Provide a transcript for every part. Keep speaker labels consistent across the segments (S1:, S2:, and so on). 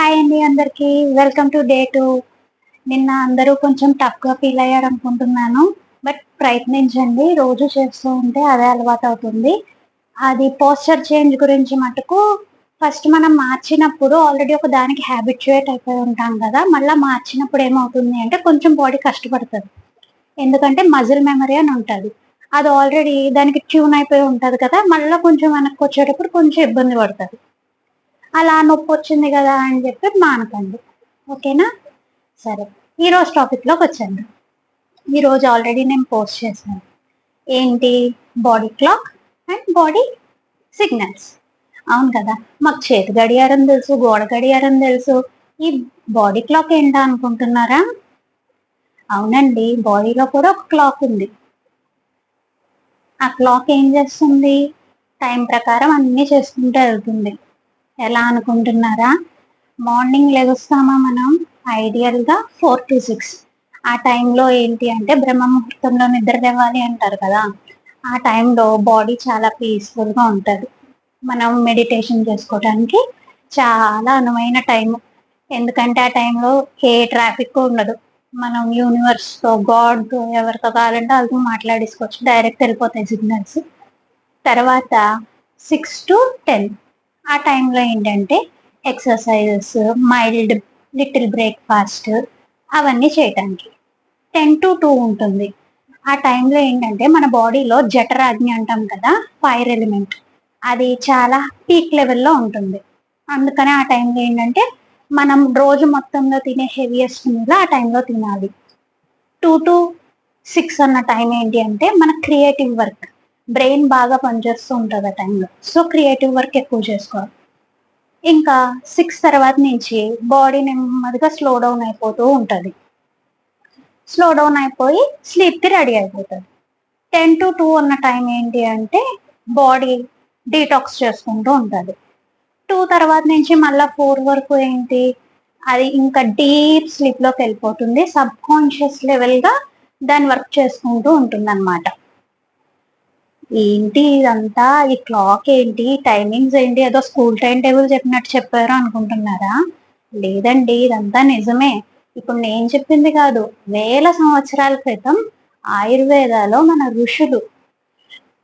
S1: Hi అండి అందరికి. Welcome to day 2. నిన్న అందరూ కొంచెం టఫ్గా ఫీల్ అయ్యారు అనుకుంటున్నాను. బట్ ప్రయత్నించండి, రోజు చేస్తూ ఉంటే అదే అలవాటు అవుతుంది. అది పోస్చర్ చేంజ్ గురించి మటుకు ఫస్ట్ మనం మార్చినప్పుడు ఆల్రెడీ ఒక దానికి హ్యాబిచ్యుయేట్ అయిపోయి ఉంటాం కదా, మళ్ళీ మార్చినప్పుడు ఏమవుతుంది అంటే కొంచెం బాడీ కష్టపడుతుంది. ఎందుకంటే మజిల్ మెమరీ అని ఉంటుంది. అది ఆల్రెడీ దానికి ట్యూన్ అయిపోయి ఉంటుంది కదా, మళ్ళీ కొంచెం వెనక్కి వచ్చేటప్పుడు కొంచెం ఇబ్బంది పడుతుంది. అలా నొప్పొచ్చింది గదా అని చెప్పి మానకండి. ఓకేనా? సరే. ఈరోజు టాపిక్‌లోకి వచ్చేద్దాం. ఈరోజు ఆల్రెడీ నేను పోస్ట్ చేశాను. ఏంటి? Body clock and body signals. అవును కదా! మాకు చేతి గడియారం తెలుసు, గోడ గడియారం తెలుసు. ఈ బాడీ క్లాక్ ఏంటా అనుకుంటున్నారా? అవునండి, బాడీలో కూడా ఒక క్లాక్ ఉంది. ఆ క్లాక్ ఏం చేస్తుంది? టైం ప్రకారం అన్నీ చేసుకుంటూ వెళ్తుంది. ఎలా అనుకుంటున్నారా? మార్నింగ్ లెగుస్తామా మనం ఐడియల్‌గా 4-6. ఆ టైంలో ఏంటి అంటే బ్రహ్మ ముహూర్తంలో నిద్ర లేవాలి అంటారు కదా! ఆ టైంలో బాడీ చాలా పీస్‌ఫుల్‌గా ఉంటది. మనం మెడిటేషన్ చేసుకోవడానికి చాలా అనువైన టైము. ఎందుకంటే ఆ టైంలో ఏ ట్రాఫిక్ ఉండదు. మనం యూనివర్స్‌తో, గాడ్‌తో ఎవరితో కావాలంటే వాళ్ళతో మాట్లాడేసుకోవచ్చు. డైరెక్ట్ వెళ్ళిపోతాయి సిగ్నల్స్. తర్వాత 6-10 ఆ టైంలో ఏంటంటే ఎక్సర్సైజెస్, మైల్డ్ లిటిల్ బ్రేక్‌ఫాస్ట్ అవన్నీ చేయటానికి. 10-2 ఉంటుంది. ఆ టైంలో ఏంటంటే మన బాడీలో జఠరాగ్ని అంటాం కదా! Fire element. అది చాలా పీక్ లెవెల్‌లో ఉంటుంది. అందుకని ఆ టైంలో ఏంటంటే మనం రోజు మొత్తంలో తినే హెవియెస్ట్ మీల్ ఆ టైంలో తినాలి. 2-6 అన్న టైం ఏంటి అంటే మన క్రియేటివ్ వర్క్. బ్రెయిన్ బాగా పనిచేస్తూ ఉంటది ఆ టైంలో. సో, క్రియేటివ్ వర్క్ ఎక్కువ చేసుకోవాలి. ఇంకా 6 తర్వాత నుంచి బాడీ నెమ్మదిగా స్లో డౌన్ అయిపోతూ ఉంటది. స్లో డౌన్ అయిపోయి స్లీప్‌కి రెడీ అయిపోతది. 10-2 అన్న టైం ఏంటి అంటే బాడీ డీటాక్స్ చేసుకుంటూ ఉంటది. 2 తర్వాత నుంచి మళ్ళా 4 వరకు ఏంటి, అది ఇంకా డీప్ స్లీప్‌లోకి వెళ్ళిపోతుంది. సబ్‌కాన్షియస్ లెవెల్‌గా దాని వర్క్ చేసుకుంటూ ఉంటుందన్నమాట. ఏంటి ఇదంతా? ఈ క్లాక్ ఏంటి? టైమింగ్స్ ఏంటి? ఏదో స్కూల్ టైమ్ టేబుల్ చెప్పినట్టు చెప్పారు అనుకుంటున్నారా? లేదండి, ఇదంతా నిజమే. ఇప్పుడు నేను చెప్పింది కాదు. వేల సంవత్సరాల క్రితం ఆయుర్వేదాలో మన ఋషులు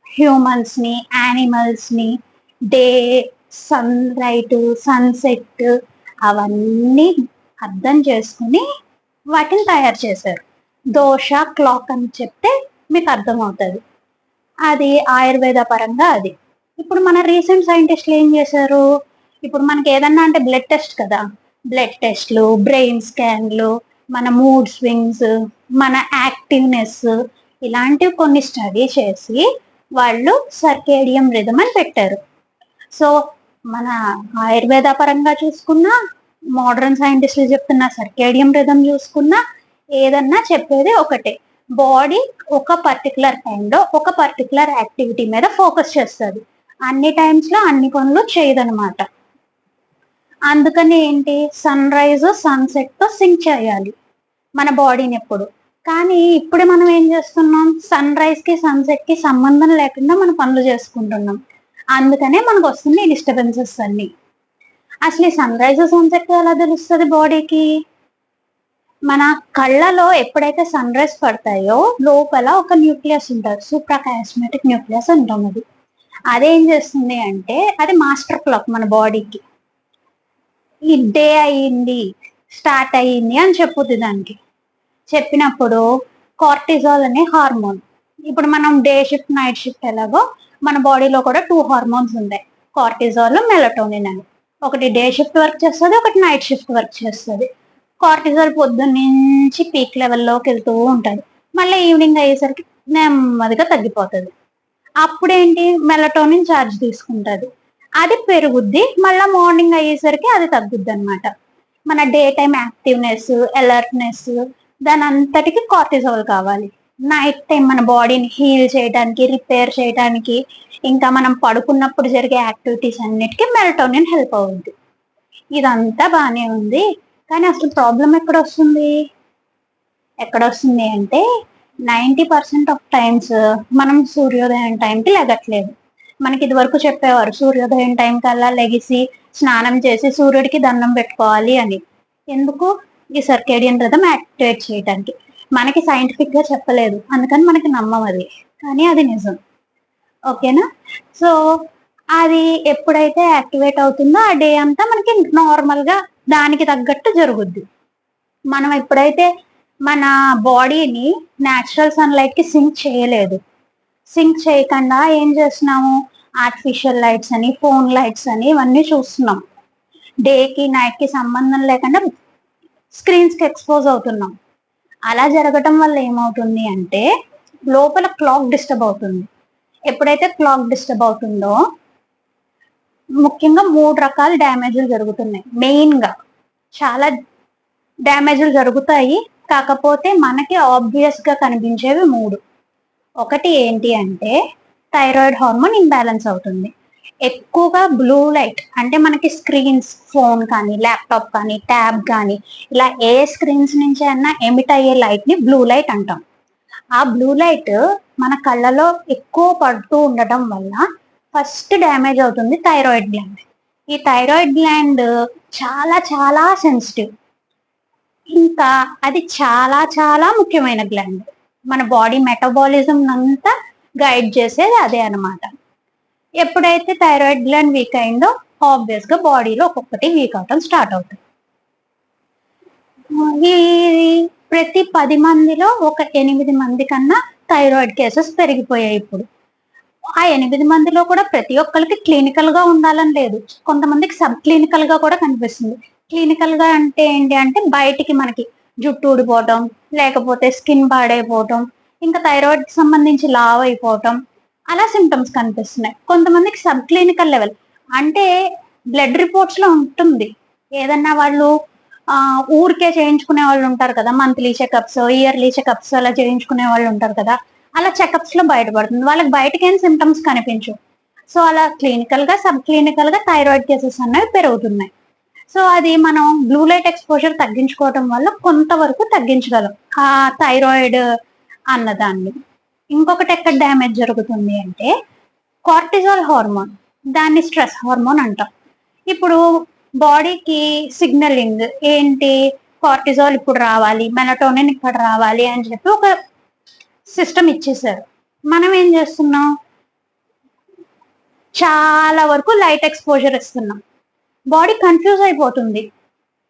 S1: హ్యూమన్స్‌ని, యానిమల్స్‌ని డే, సన్‌లైట్, సన్‌సెట్ అవన్నీ అర్థం చేసుకొని వాటిని తయారు చేశారు. దోష క్లాక్ అని చెప్తే మీకు అర్థమవుతది. అది ఆయుర్వేద పరంగా అది. ఇప్పుడు మన రీసెంట్ సైంటిస్ట్‌లు ఏం చేశారు? ఇప్పుడు మనకి ఏదన్నా అంటే బ్లడ్ టెస్ట్ కదా! బ్లడ్ టెస్ట్‌లు, బ్రెయిన్ స్కాన్‌లు, మన మూడ్ స్వింగ్స్, మన యాక్టివ్‌నెస్ ఇలాంటివి కొన్ని స్టడీ చేసి వాళ్ళు సర్కేడియం రిథమ్ అని పెట్టారు. సో, మన ఆయుర్వేద పరంగా చూసుకున్నా, మోడర్న్ సైంటిస్ట్‌లు చెప్తున్న సర్కేడియం రిథమ్ చూసుకున్నా, ఏదన్నా చెప్పేది ఒకటే. బాడీ ఒక పర్టిక్యులర్ టైంలో ఒక పర్టిక్యులర్ యాక్టివిటీ మీద ఫోకస్ చేస్తది. అన్ని టైమ్స్‌లో అన్ని పనులు చేయదనమాట. అందుకని ఏంటి, సన్‌రైజ్, సన్‌సెట్‌తో సింక్ చేయాలి మన బాడీనెప్పుడు. కానీ ఇప్పుడు మనం ఏం చేస్తున్నాం, సన్‌రైజ్‌కి, సన్‌సెట్‌కి సంబంధం లేకుండా మన పనులు చేసుకుంటున్నాం. అందుకనే మనకొస్తుంది ఈ డిస్టర్బెన్సెస్ అన్నీ. అసలు ఈ సన్‌రైజ్, సన్‌సెట్ ఎలా తెలుస్తది బాడీకి? మన కళ్ళలో ఎప్పుడైతే సన్‌రైజ్ పడతాయో లోపల ఒక న్యూక్లియస్ ఉంటది. సూప్రాకయాస్మాటిక్ న్యూక్లియస్ అంటాం అది. అదేం చేస్తుంది అంటే అది మాస్టర్ క్లాక్ మన బాడీకి. ఈ డే అయింది, స్టార్ట్ అయింది అని చెప్పుద్ది దానికి. చెప్పినప్పుడు కార్టిజాల్ అనే హార్మోన్. ఇప్పుడు మనం డే షిఫ్ట్, నైట్ షిఫ్ట్ ఎలాగో మన బాడీలో కూడా 2 హార్మోన్స్ ఉంటాయి. కార్టిజాల్, మెలటోనిన్ అని. ఒకటి డే షిఫ్ట్ వర్క్ చేస్తది, ఒకటి నైట్ షిఫ్ట్ వర్క్ చేస్తది. కార్టిజాల్ పొద్దున్నుంచి పీక్ లెవెల్‌లోకి వెళ్తూ ఉంటది. మళ్ళీ ఈవినింగ్ అయ్యేసరికి నెమ్మదిగా తగ్గిపోతది. అప్పుడేంటి, మెలటోనిన్ చార్జ్ తీసుకుంటది. అది పెరుగుద్ది. మళ్ళా మార్నింగ్ అయ్యేసరికి అది తగ్గుద్దనమాట. మన డే టైమ్ యాక్టివ్‌నెస్, అలర్ట్‌నెస్ దానంతటికి కార్టిజాల్ కావాలి. నైట్ టైమ్ మన బాడీని హీల్ చేయడానికి, రిపేర్ చేయడానికి, ఇంకా మనం పడుకున్నప్పుడు జరిగే యాక్టివిటీస్ అన్నిటికి మెలటోనిన్ హెల్ప్ అవుద్ది. ఇదంతా బానే ఉంది. కానీ అసలు ప్రాబ్లమ్ ఎక్కడొస్తుంది? ఎక్కడొస్తుంది అంటే 90% ఆఫ్ టైమ్స్ మనం సూర్యోదయం టైంకి లెగట్లేదు. మనకి ఇదివరకు చెప్పేవారు సూర్యోదయం టైం కల్లా లెగిసి స్నానం చేసి సూర్యుడికి దండం పెట్టుకోవాలి అని. ఎందుకు? ఈ సర్కేడియన్ రిథమ్ యాక్టివేట్ చేయడానికి. మనకి సైంటిఫిక్ గా చెప్పలేదు, అందుకని మనకి నమ్మం అది, కానీ అది నిజం. ఓకేనా? సో అది ఎప్పుడైతే యాక్టివేట్ అవుతుందో ఆ డే అంతా మనకి నార్మల్ గా దానికి తగ్గట్టు జరుగుద్ది. మనం ఎప్పుడైతే మన బాడీని న్యాచురల్ సన్లైట్ కి సింక్ చేయలేదు, సింక్ చేయకుండా ఏం చేస్తున్నాము, ఆర్టిఫిషియల్ లైట్స్ అని, ఫోన్ లైట్స్ అని ఇవన్నీ చూస్తున్నాం. డేకి నైట్ కి సంబంధం లేకుండా స్క్రీన్స్ కి ఎక్స్పోజ్ అవుతున్నాం. అలా జరగటం వల్ల ఏమవుతుంది అంటే లోపల క్లాక్ డిస్టర్బ్ అవుతుంది. ఎప్పుడైతే క్లాక్ డిస్టర్బ్ అవుతుందో ముఖ్యంగా 3 రకాల డ్యామేజ్లు జరుగుతున్నాయి. మెయిన్ గా చాలా డ్యామేజ్లు జరుగుతాయి, కాకపోతే మనకి ఆబ్వియస్ గా కనిపించేవి 3. ఒకటి ఏంటి అంటే థైరాయిడ్ హార్మోన్ ఇంబ్యాలెన్స్ అవుతుంది. ఎక్కువగా బ్లూ లైట్ అంటే మనకి స్క్రీన్స్, ఫోన్ కానీ, ల్యాప్టాప్ కానీ, ట్యాబ్ కానీ, ఇలా ఏ స్క్రీన్స్ నుంచి అయినా ఎమిట్ అయ్యే లైట్ ని బ్లూ లైట్ అంటాం. ఆ బ్లూ లైట్ మన కళ్ళలో ఎక్కువ పడుతూ ఉండటం వల్ల ఫస్ట్ డ్యామేజ్ అవుతుంది థైరాయిడ్ గ్లాండ్. ఈ థైరాయిడ్ గ్లాండ్ చాలా చాలా సెన్సిటివ్, ఇంకా అది చాలా చాలా ముఖ్యమైన గ్లాండ్. మన బాడీ మెటబాలిజం అంతా గైడ్ చేసేది అదే అనమాట. ఎప్పుడైతే థైరాయిడ్ గ్లాండ్ వీక్ అయిందో ఆబ్వియస్ గా బాడీలో ఒక్కొక్కటి వీక్ అవటం స్టార్ట్ అవుతుంది. ఈ ప్రతి 10 మందిలో ఒక 8 మంది కన్నా థైరాయిడ్ కేసెస్ పెరిగిపోయాయి ఇప్పుడు. ఆ 8 మందిలో కూడా ప్రతి ఒక్కరికి క్లినికల్ గా ఉండాలని లేదు, కొంతమందికి సబ్ క్లినికల్ గా కూడా కనిపిస్తుంది. క్లినికల్ గా అంటే ఏంటి అంటే బయటికి మనకి జుట్టు ఊడిపోవటం, లేకపోతే స్కిన్ పాడైపోవటం, ఇంకా థైరాయిడ్ కి సంబంధించి లావ్ అయిపోవటం, అలా సిమ్టమ్స్ కనిపిస్తున్నాయి. కొంతమందికి సబ్ క్లినికల్ లెవెల్ అంటే బ్లడ్ రిపోర్ట్స్ లో ఉంటుంది. ఏదన్నా వాళ్ళు ఊరికే చేయించుకునే వాళ్ళు ఉంటారు కదా, మంత్లీ చెకప్స్, ఇయర్లీ చెకప్స్ అలా చేయించుకునే వాళ్ళు ఉంటారు కదా, అలా చెకప్స్ లో బయటపడుతుంది. వాళ్ళకి బయటకి ఏం సిమ్టమ్స్ కనిపించు. సో అలా క్లినికల్ గా సబ్ క్లినికల్ గా థైరాయిడ్ కేసెస్ అనేవి పెరుగుతున్నాయి. సో అది మనం బ్లూ లైట్ ఎక్స్పోజర్ తగ్గించుకోవడం వల్ల కొంతవరకు తగ్గించగలం ఆ థైరాయిడ్ అన్నదాన్ని. ఇంకొకటి ఎక్కడ డ్యామేజ్ జరుగుతుంది అంటే కార్టిజాల్ హార్మోన్, దాన్ని స్ట్రెస్ హార్మోన్ అంటాం. ఇప్పుడు బాడీకి సిగ్నలింగ్ ఏంటి, కార్టిజాల్ ఇప్పుడు రావాలి, మెలటోనిన్ ఇక్కడ రావాలి అని చెప్పి ఒక సిస్టమ్ ఇచ్చేసారు. మనం ఏం చేస్తున్నాం, చాలా వరకు లైట్ ఎక్స్పోజర్ ఇస్తున్నాం. బాడీ కన్ఫ్యూజ్ అయిపోతుంది.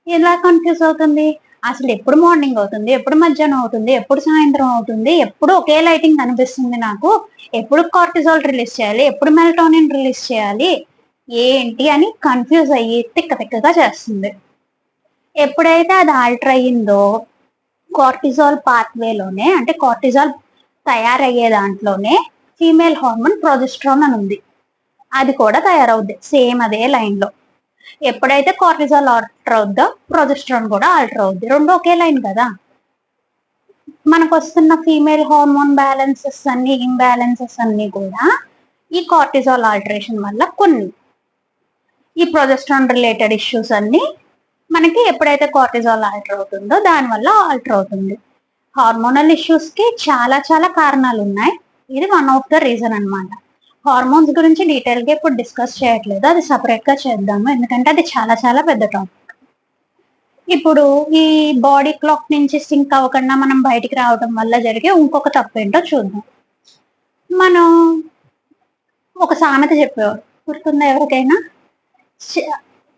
S1: ఎలా కన్ఫ్యూజ్ అవుతుంది, అసలు ఎప్పుడు మార్నింగ్ అవుతుంది, ఎప్పుడు మధ్యాహ్నం అవుతుంది, ఎప్పుడు సాయంత్రం అవుతుంది, ఎప్పుడు ఒకే లైటింగ్ కనిపిస్తుంది నాకు, ఎప్పుడు కార్టిజాల్ రిలీజ్ చేయాలి, ఎప్పుడు మెలటోనిన్ రిలీజ్ చేయాలి, ఏంటి అని కన్ఫ్యూజ్ అయ్యి తిక్కగా చేస్తుంది. ఎప్పుడైతే అది ఆల్టర్ అయ్యిందో కార్టిజాల్ పాత్వేలోనే, అంటే కార్టిజాల్ తయారయ్యే దాంట్లోనే ఫీమేల్ హార్మోన్ ప్రొజెస్ట్రాన్ అని ఉంది, అది కూడా తయారవుద్ది సేమ్ అదే లైన్ లో. ఎప్పుడైతే కార్టిజాల్ ఆల్టర్ అవుద్దో ప్రొజెస్ట్రాన్ కూడా ఆల్టర్ అవుద్ది, రెండు ఒకే లైన్ కదా. మనకు వస్తున్న ఫీమేల్ హార్మోన్ బ్యాలెన్సెస్ అన్ని, ఇంబ్యాలెన్సెస్ అన్ని కూడా ఈ కార్టిజాల్ ఆల్టరేషన్ వల్ల కొన్ని, ఈ ప్రొజెస్ట్రాన్ రిలేటెడ్ ఇష్యూస్ అన్ని మనకి ఎప్పుడైతే కార్టిజాల్ ఆల్టర్ అవుతుందో దాని వల్ల ఆల్టర్ అవుతుంది. హార్మోనల్ ఇష్యూస్ కి చాలా చాలా కారణాలు ఉన్నాయి, ఇది వన్ ఆఫ్ ద రీజన్ అనమాట. హార్మోన్స్ గురించి డీటెయిల్ గా ఇప్పుడు డిస్కస్ చేయట్లేదు, అది సపరేట్ గా చేద్దాము, ఎందుకంటే అది చాలా చాలా పెద్ద టాపిక్. ఇప్పుడు ఈ బాడీ క్లాక్ నుంచి సింక్ అవ్వకుండా మనం బయటికి రావడం వల్ల జరిగే ఇంకొక తప్పు ఏంటో చూద్దాం. మనం ఒక సామెత చెప్పేవారు, గుర్తుందా ఎవరికైనా,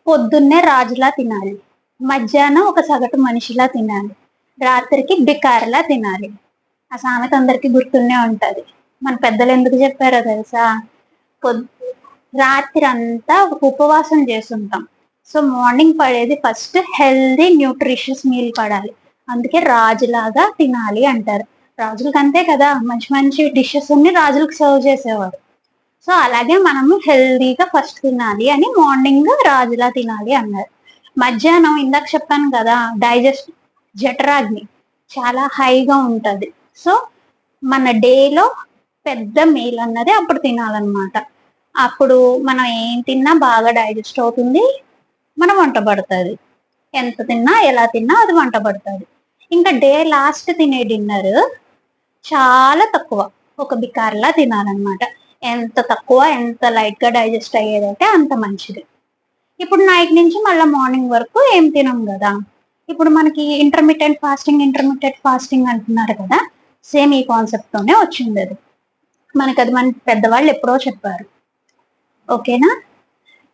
S1: పొద్దున్నే రాజులా తినాలి, మధ్యాహ్నం ఒక సగటు మనిషిలా తినాలి, రాత్రికి బికారిలా తినాలి. ఆ సామెత అందరికి గుర్తున్నే ఉంటది. మన పెద్దలు ఎందుకు చెప్పారో తెలుసా, రాత్రి అంతా ఉపవాసం చేస్తుంటాం, సో మార్నింగ్ పడేది ఫస్ట్ హెల్దీ న్యూట్రిషియస్ మీల్ పడాలి, అందుకే రాజులాగా తినాలి అంటారు. రాజులకి అంతే కదా, మంచి మంచి డిషెస్ అన్ని రాజులకు సర్వ్ చేసేవారు. సో అలాగే మనము హెల్దీగా ఫస్ట్ తినాలి అని మార్నింగ్ రాజులా తినాలి అన్నారు. మధ్యాహ్నం ఇందాక చెప్పాను కదా, డైజెస్ట్ జఠరాగ్ని చాలా హైగా ఉంటది, సో మన డేలో పెద్ద మీల్ అన్నది అప్పుడు తినాలన్నమాట. అప్పుడు మనం ఏం తిన్నా బాగా డైజెస్ట్ అవుతుంది, మన వంట పడుతుంది, ఎంత తిన్నా ఎలా తిన్నా అది వంట పడుతుంది. ఇంకా డే లాస్ట్ తినే డిన్నర్ చాలా తక్కువ, ఒక బికార్లా తినాలన్నమాట. ఎంత తక్కువ, ఎంత లైట్ గా డైజెస్ట్ అయ్యేదైతే అంత మంచిది. ఇప్పుడు నైట్ నుంచి మళ్ళీ మార్నింగ్ వరకు ఏం తినం కదా. ఇప్పుడు మనకి ఇంటర్మీడియట్ ఫాస్టింగ్ అంటున్నారు కదా, సేమ్ ఈ కాన్సెప్ట్ తోనే వచ్చింది అది. మనకి అది మన పెద్దవాళ్ళు ఎప్పుడో చెప్పారు. ఓకేనా.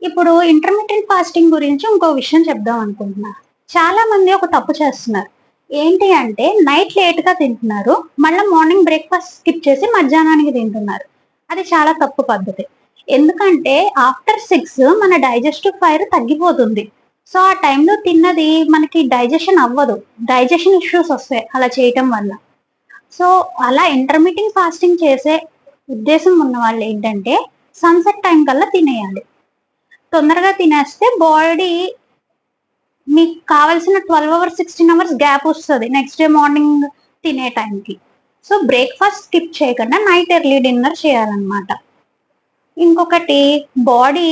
S1: ఇప్పుడు ఇంటర్మీడియట్ ఫాస్టింగ్ గురించి ఇంకో విషయం చెప్దాం అనుకుంటున్నా. చాలా మంది ఒక తప్పు చేస్తున్నారు. ఏంటి అంటే నైట్ లేట్ గా తింటున్నారు, మళ్ళీ మార్నింగ్ బ్రేక్ఫాస్ట్ స్కిప్ చేసి మధ్యాహ్నానికి తింటున్నారు. అది చాలా తప్పు పద్ధతి. ఎందుకంటే ఆఫ్టర్ 6 మన డైజెస్టివ్ ఫైర్ తగ్గిపోతుంది. సో ఆ టైంలో తిన్నది మనకి డైజెషన్ అవ్వదు, డైజెషన్ ఇష్యూస్ వస్తాయి అలా చేయటం వల్ల. సో అలా ఇంటర్మీడియట్ ఫాస్టింగ్ చేసే ఉద్దేశం ఉన్న వాళ్ళు ఏంటంటే సన్సెట్ టైం కల్లా తినేయాలి. తొందరగా తినేస్తే బాడీ మీకు కావాల్సిన 12 అవర్స్ 16 అవర్స్ గ్యాప్ వస్తుంది నెక్స్ట్ డే మార్నింగ్ తినే టైంకి. సో బ్రేక్ఫాస్ట్ స్కిప్ చేయకుండా నైట్ ఎర్లీ డిన్నర్ చేయాలన్నమాట. ఇంకొకటి, బాడీ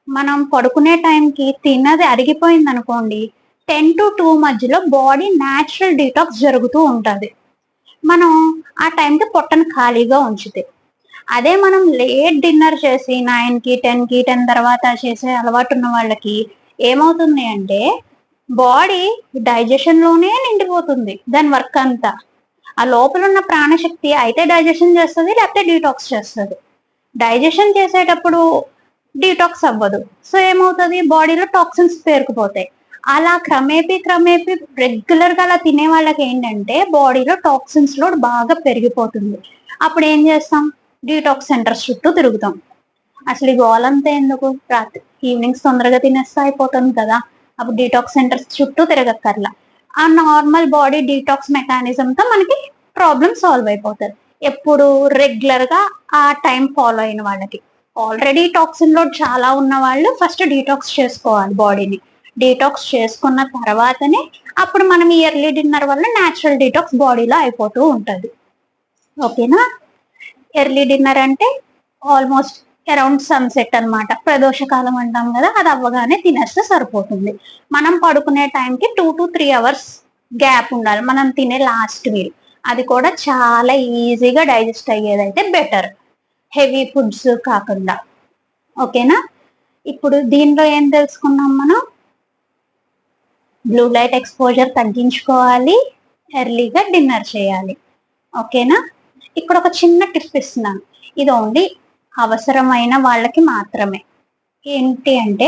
S1: మనం పడుకునే టైంకి తిన్నది అరిగిపోయింది అనుకోండి, 10 to 2 మధ్యలో బాడీ న్యాచురల్ డీటాక్స్ జరుగుతూ ఉంటుంది. మనం ఆ టైంకి పొట్టను ఖాళీగా ఉంచితే. అదే మనం లేట్ డిన్నర్ చేసి 9కి 10కి 10 తర్వాత చేసే అలవాటు ఉన్న వాళ్ళకి ఏమవుతుంది అంటే బాడీ డైజెషన్ లోనే నిండిపోతుంది దాని వర్క్ అంతా. ఆ లోపల ఉన్న ప్రాణశక్తి అయితే డైజెషన్ చేస్తుంది, లేకపోతే డీటాక్స్ చేస్తుంది. డైజెషన్ చేసేటప్పుడు డీటాక్స్ అవ్వదు. సో ఏమవుతుంది, బాడీలో టాక్సిన్స్ పేరుకుపోతాయి. అలా క్రమేపీ రెగ్యులర్ గా అలా తినే వాళ్ళకి ఏంటంటే బాడీలో టాక్సిన్స్ లోడ్ బాగా పెరిగిపోతుంది. అప్పుడు ఏం చేస్తాం, డీటాక్స్ సెంటర్స్ చుట్టూ తిరుగుతాం. అసలు ఈ గోలంతా ఎందుకు, రాత్రి ఈవినింగ్స్ తొందరగా తినేస్తే అయిపోతుంది కదా, అప్పుడు డీటాక్స్ సెంటర్స్ చుట్టూ తిరగక్కర్లా. ఆ నార్మల్ బాడీ డీటాక్స్ మెకానిజం తో మనకి ప్రాబ్లమ్ సాల్వ్ అయిపోతుంది. ఎప్పుడు రెగ్యులర్ గా ఆ టైం ఫాలో అయిన వాళ్ళకి. ఆల్రెడీ టాక్సిన్ లోడ్ చాలా ఉన్న వాళ్ళు ఫస్ట్ డీటాక్స్ చేసుకోవాలి బాడీని. డీటాక్స్ చేసుకున్న తర్వాతనే అప్పుడు మనం ఈ ఎర్లీ డిన్నర్ వల్ల న్యాచురల్ డీటాక్స్ బాడీలో అయిపోతూ ఉంటది. ఓకేనా. ఎర్లీ డిన్నర్ అంటే ఆల్మోస్ట్ అరౌండ్ సన్సెట్ అన్నమాట, ప్రదోషకాలం అంటాం కదా, అది అవ్వగానే తినేస్తే సరిపోతుంది. మనం పడుకునే టైంకి 2 to 3 అవర్స్ గ్యాప్ ఉండాలి మనం తినే లాస్ట్ మీల్. అది కూడా చాలా ఈజీగా డైజెస్ట్ అయ్యేదైతే బెటర్, హెవీ ఫుడ్స్ కాకుండా. ఓకేనా. ఇప్పుడు దీనిలో ఏం తెలుసుకున్నాం మనం, బ్లూ లైట్ ఎక్స్పోజర్ తగ్గించుకోవాలి, ఎర్లీగా డిన్నర్ చేయాలి. ఓకేనా. ఇక్కడ ఒక చిన్న టిప్ ఇస్తున్నాను, ఇది ఓన్లీ అవసరమైన వాళ్ళకి మాత్రమే. ఏంటి అంటే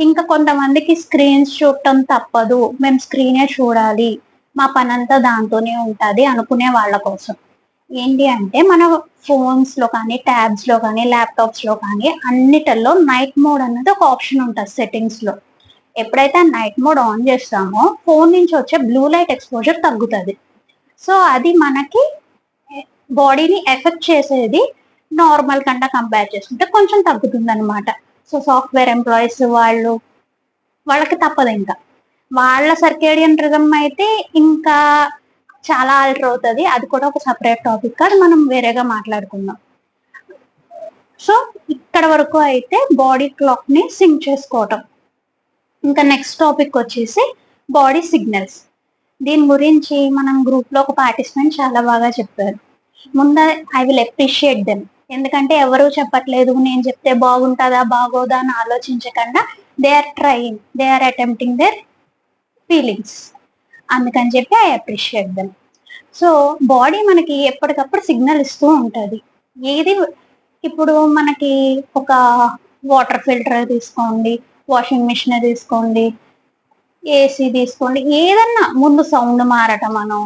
S1: ఇంకా కొంతమందికి స్క్రీన్స్ చూడటం తప్పదు, మేము స్క్రీనే చూడాలి, మా పనంతా దాంతోనే ఉంటుంది అనుకునే వాళ్ళ కోసం ఏంటి అంటే మన ఫోన్స్ లో కానీ ట్యాబ్స్ లో కానీ ల్యాప్టాప్స్ లో కానీ అన్నిటిలో నైట్ మోడ్ అన్నది ఒక ఆప్షన్ ఉంటుంది సెట్టింగ్స్ లో. ఎప్పుడైతే నైట్ మోడ్ ఆన్ చేస్తామో ఫోన్ నుంచి వచ్చే బ్లూ లైట్ ఎక్స్పోజర్ తగ్గుతుంది. సో అది మనకి బాడీని ఎఫెక్ట్ చేసేది నార్మల్ కంటే కంపేర్ చేసుకుంటే కొంచెం తగ్గుతుంది అనమాట. సో సాఫ్ట్వేర్ ఎంప్లాయీస్ వాళ్ళకి తప్పదు, ఇంకా వాళ్ళ సర్కేడియన్ రిథమ్ అయితే ఇంకా చాలా ఆల్టర్ అవుతుంది. అది కూడా ఒక సపరేట్ టాపిక్, అది మనం వేరేగా మాట్లాడుకుందాం. సో ఇక్కడ వరకు అయితే బాడీ క్లాక్ ని సింక్ చేసుకోవటం. ఇంకా నెక్స్ట్ టాపిక్ వచ్చేసి బాడీ సిగ్నల్స్. దీని గురించి మనం గ్రూప్ లో ఒక పార్టిసిపెంట్ చాలా బాగా చెప్పారు. ముందు ఐ విల్ అప్రిషియేట్ దెమ్, ఎందుకంటే ఎవరు చెప్పట్లేదు, నేను చెప్తే బాగుంటుందా బాగోదా అని ఆలోచించకుండా they are trying, they are attempting their feelings. అందుకని చెప్పి I appreciate them. So body మనకి ఎప్పటికప్పుడు సిగ్నల్ ఇస్తూ ఉంటుంది. ఏది ఇప్పుడు మనకి ఒక వాటర్ ఫిల్టర్ తీసుకోండి, వాషింగ్ మిషన్ తీసుకోండి, ఏసీ తీసుకోండి, ఏదన్నా ముందు సౌండ్ మారటం అనో,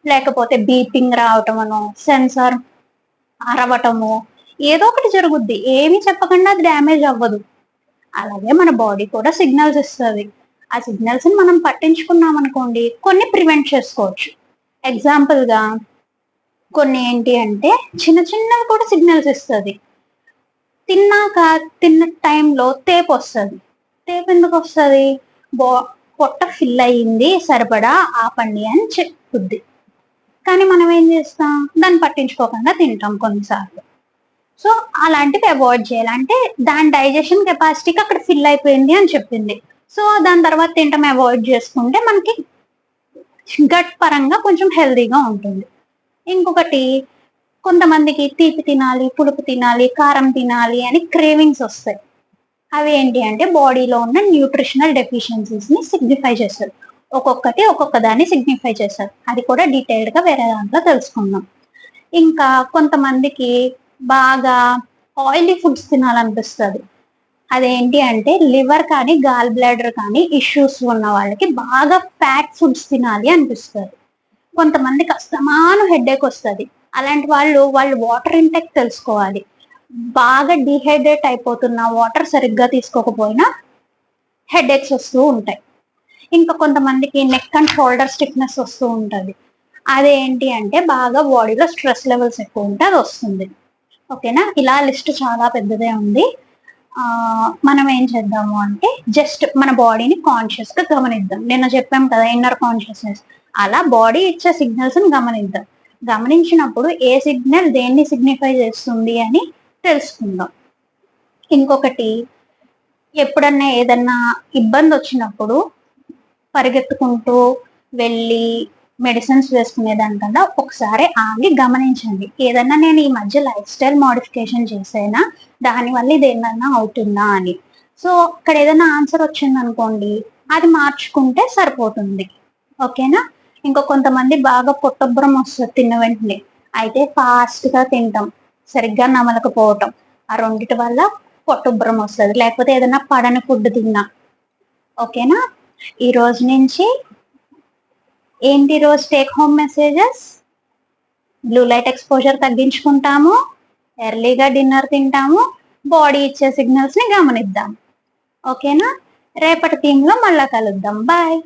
S1: లేకపోతే బీపింగ్ రావటం అనో, సెన్సార్ అరవటము, ఏదో ఒకటి జరుగుద్ది, ఏమి చెప్పకుండా అది డ్యామేజ్ అవ్వదు. అలాగే మన బాడీ కూడా సిగ్నల్స్ ఇస్తుంది. ఆ సిగ్నల్స్ ని మనం పట్టించుకున్నాం అనుకోండి కొన్ని ప్రివెంట్ చేసుకోవచ్చు. ఎగ్జాంపుల్ గా కొన్ని ఏంటి అంటే చిన్నవి కూడా సిగ్నల్స్ ఇస్తుంది. తిన్న టైంలో తేపు వస్తుంది. తేపు ఎందుకు వస్తుంది, పొట్ట ఫిల్ అయ్యింది సరిపడా ఆపండి అని చెప్పుద్ది. కానీ మనం ఏం చేస్తాం, దాన్ని పట్టించుకోకుండా తింటాం కొన్నిసార్లు. సో అలాంటివి అవాయిడ్ చేయాలి. అంటే దాని డైజెషన్ కెపాసిటీకి అక్కడ ఫిల్ అయిపోయింది అని చెప్పింది. సో దాని తర్వాత తింటాం అవాయిడ్ చేసుకుంటే మనకి గట్ పరంగా కొంచెం హెల్దీగా ఉంటుంది. ఇంకొకటి, కొంతమందికి తీపి తినాలి, పులుపు తినాలి, కారం తినాలి అని క్రేవింగ్స్ వస్తాయి. అవి ఏంటి అంటే బాడీలో ఉన్న న్యూట్రిషనల్ డెఫిషియన్సీస్ ని సిగ్నిఫై చేస్తారు. ఒక్కొక్కటి ఒక్కొక్క దాన్ని సిగ్నిఫై చేస్తారు. అది కూడా డీటెయిల్డ్ గా వేరే దాంట్లో తెలుసుకుందాం. ఇంకా కొంతమందికి బాగా ఆయిలీ ఫుడ్స్ తినాలనిపిస్తుంది. అదేంటి అంటే లివర్ కానీ గాల్ బ్లాడర్ కానీ ఇష్యూస్ ఉన్న వాళ్ళకి బాగా ఫ్యాట్ ఫుడ్స్ తినాలి అనిపిస్తుంది. కొంతమందికి అస్తమానం హెడేక్ వస్తుంది. అలాంటి వాళ్ళు వాటర్ ఇంటెక్ తెలుసుకోవాలి. బాగా డిహైడ్రేట్ అయిపోతున్న వాటర్ సరిగ్గా తీసుకోకపోయినా హెడేక్స్ వస్తూ ఉంటాయి. ఇంకా కొంతమందికి నెక్ అండ్ షోల్డర్ స్టిఫ్నెస్ వస్తూ ఉంటుంది. అదేంటి అంటే బాగా బాడీలో స్ట్రెస్ లెవెల్స్ ఎక్కువ ఉంటే అది వస్తుంది. ఓకేనా? ఇలా లిస్ట్ చాలా పెద్దదే ఉంది. మనం ఏం చేద్దాము అంటే జస్ట్ మన బాడీని కాన్షియస్ గా గమనిద్దాం. నిన్న చెప్పాం కదా ఇన్నర్ కాన్షియస్నెస్. అలా బాడీ ఇచ్చే సిగ్నల్స్ ని గమనిద్దాం. గమనించినప్పుడు ఏ సిగ్నల్ దేన్ని సిగ్నిఫై చేస్తుంది అని తెలుసుకుందాం. ఇంకొకటి, ఎప్పుడన్నా ఏదన్నా ఇబ్బంది వచ్చినప్పుడు పరిగెత్తుకుంటూ వెళ్ళి మెడిసిన్స్ వేసుకునే దానికన్నా ఒకసారి ఆగి గమనించండి. ఏదన్నా నేను ఈ మధ్య లైఫ్ స్టైల్ మోడిఫికేషన్ చేసేనా, దానివల్ల ఇది ఏమన్నా అవుతుందా అని. సో అక్కడ ఏదైనా ఆన్సర్ వచ్చింది అనుకోండి, అది మార్చుకుంటే సరిపోతుంది. ఓకేనా? ఇంకా కొంతమంది బాగా పొట్టొబ్బరం వస్తుంది తిన్న వెంటనే. అయితే ఫాస్ట్ గా తింటాం, సరిగ్గా నమలకపోవటం, ఆ రెండిటి వల్ల పొట్టొబ్బరం వస్తుంది. లేకపోతే ఏదైనా పడని ఫుడ్ తిన్నా. ఓకేనా? ఈ రోజు నుంచి ఏంటి రోజు take home messages? Blue light exposure తగ్గించుకుంటాము, ఎర్లీగా డిన్నర్ తింటాము, బాడీ ఇచ్చే సిగ్నల్స్ ని గమనిద్దాం. ఓకేనా? రేపటి థీమ్ లో మళ్ళా కలుద్దాం. బాయ్.